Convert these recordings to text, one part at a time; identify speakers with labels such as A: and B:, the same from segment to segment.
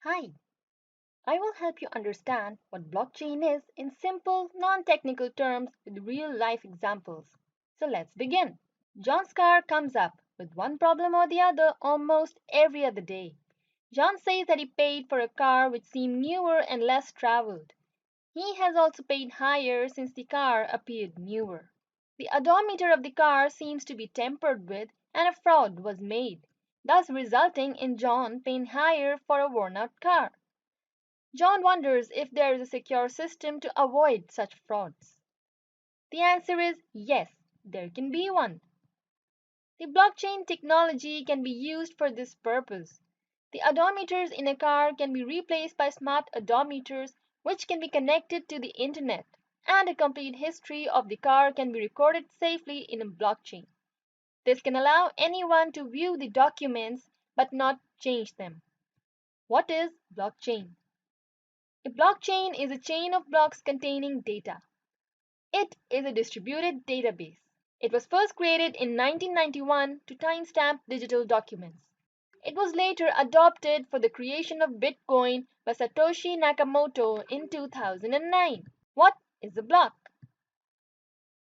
A: Hi, I will help you understand what blockchain is in simple, non-technical terms with real-life examples. So let's begin. John's car comes up with one problem or the other almost every other day. John says that he paid for a car which seemed newer and less traveled. He has also paid higher since the car appeared newer. The odometer of the car seems to be tampered with and a fraud was made, thus resulting in John paying higher for a worn out car. John wonders if there is a secure system to avoid such frauds. The answer is yes, there can be one. The blockchain technology can be used for this purpose. The odometers in a car can be replaced by smart odometers which can be connected to the internet, and a complete history of the car can be recorded safely in a blockchain. This can allow anyone to view the documents but not change them. What is blockchain? A blockchain is a chain of blocks containing data. It is a distributed database. It was first created in 1991 to timestamp digital documents. It was later adopted for the creation of Bitcoin by Satoshi Nakamoto in 2009. What is a block?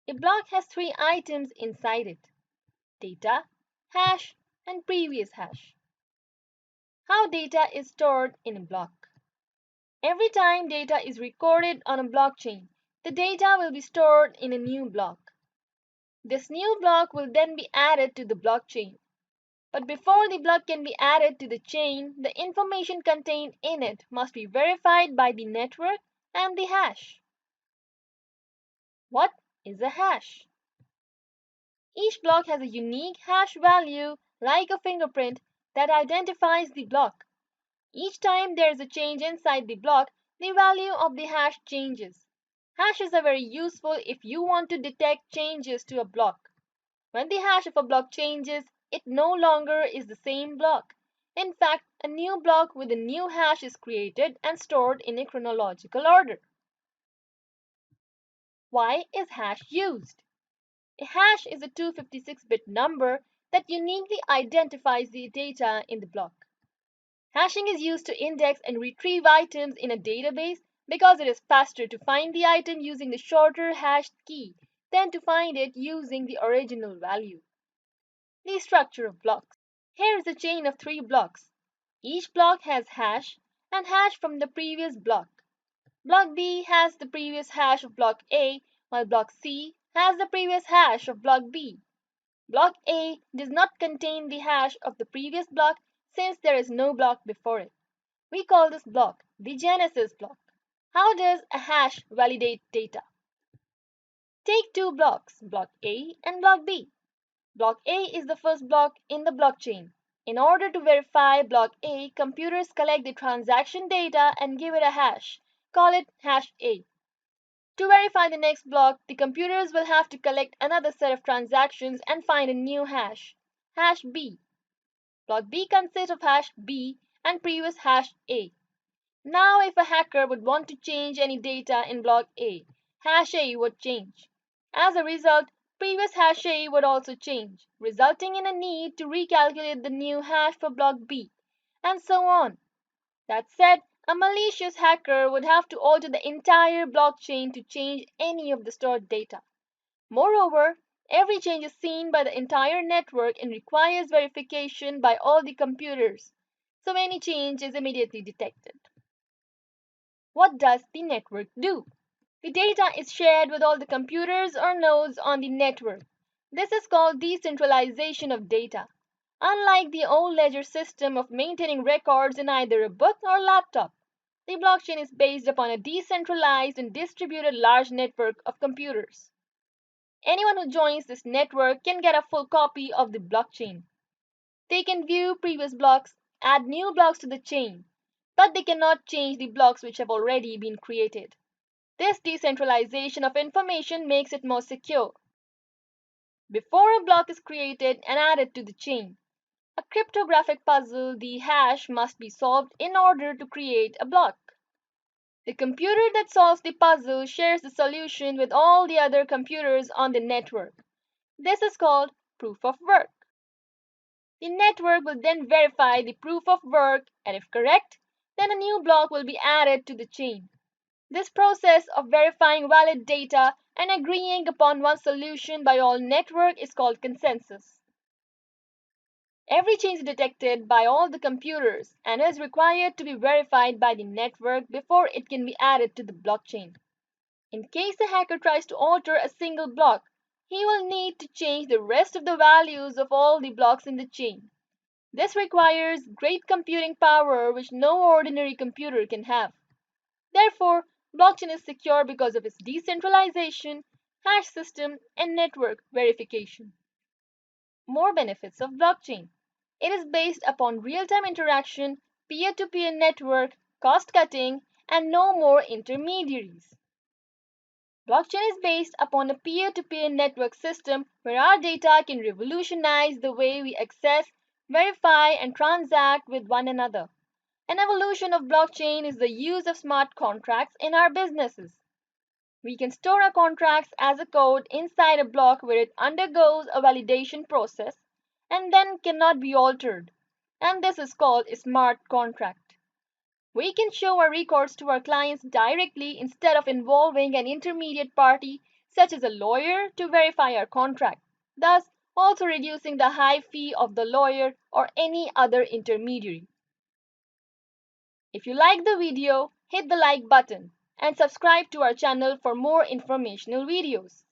A: A block has three items inside it: data, hash, and previous hash. How data is stored in a block. Every time data is recorded on a blockchain, the data will be stored in a new block. This new block will then be added to the blockchain. But before the block can be added to the chain, the information contained in it must be verified by the network and the hash. What is a hash? Each block has a unique hash value, like a fingerprint, that identifies the block. Each time there is a change inside the block, the value of the hash changes. Hashes are very useful if you want to detect changes to a block. When the hash of a block changes, it no longer is the same block. In fact, a new block with a new hash is created and stored in a chronological order. Why is hash used? A hash is a 256-bit number that uniquely identifies the data in the block. Hashing is used to index and retrieve items in a database because it is faster to find the item using the shorter hashed key than to find it using the original value. The structure of blocks. Here is a chain of three blocks. Each block has hash and hash from the previous block. Block B has the previous hash of block A, while block C has the previous hash of block B. Block A does not contain the hash of the previous block since there is no block before it. We call this block the genesis block. How does a hash validate data? Take two blocks, block A and block B. Block A is the first block in the blockchain. In order to verify block A, computers collect the transaction data and give it a hash. Call it hash A. To verify the next block, the computers will have to collect another set of transactions and find a new hash, hash B. Block B consists of hash B and previous hash A. Now if a hacker would want to change any data in block A, hash A would change. As a result, previous hash A would also change, resulting in a need to recalculate the new hash for block B, and so on. That said, a malicious hacker would have to alter the entire blockchain to change any of the stored data. Moreover, every change is seen by the entire network and requires verification by all the computers, so any change is immediately detected. What does the network do? The data is shared with all the computers or nodes on the network. This is called decentralization of data. Unlike the old ledger system of maintaining records in either a book or laptop, the blockchain is based upon a decentralized and distributed large network of computers. Anyone who joins this network can get a full copy of the blockchain. They can view previous blocks, add new blocks to the chain, but they cannot change the blocks which have already been created. This decentralization of information makes it more secure. Before a block is created and added to the chain, a cryptographic puzzle, the hash, must be solved in order to create a block. The computer that solves the puzzle shares the solution with all the other computers on the network. This is called proof of work. The network will then verify the proof of work and if correct, then a new block will be added to the chain. This process of verifying valid data and agreeing upon one solution by all network is called consensus. Every change is detected by all the computers and is required to be verified by the network before it can be added to the blockchain. In case the hacker tries to alter a single block, he will need to change the rest of the values of all the blocks in the chain. This requires great computing power which no ordinary computer can have. Therefore, blockchain is secure because of its decentralization, hash system, and network verification. More benefits of blockchain. It is based upon real-time interaction, peer-to-peer network, cost cutting, and no more intermediaries. Blockchain is based upon a peer-to-peer network system where our data can revolutionize the way we access, verify, and transact with one another. An evolution of blockchain is the use of smart contracts in our businesses. We can store our contracts as a code inside a block where it undergoes a validation process and then cannot be altered. And this is called a smart contract. We can show our records to our clients directly instead of involving an intermediate party such as a lawyer to verify our contract, thus also reducing the high fee of the lawyer or any other intermediary. If you like the video, hit the like button and subscribe to our channel for more informational videos.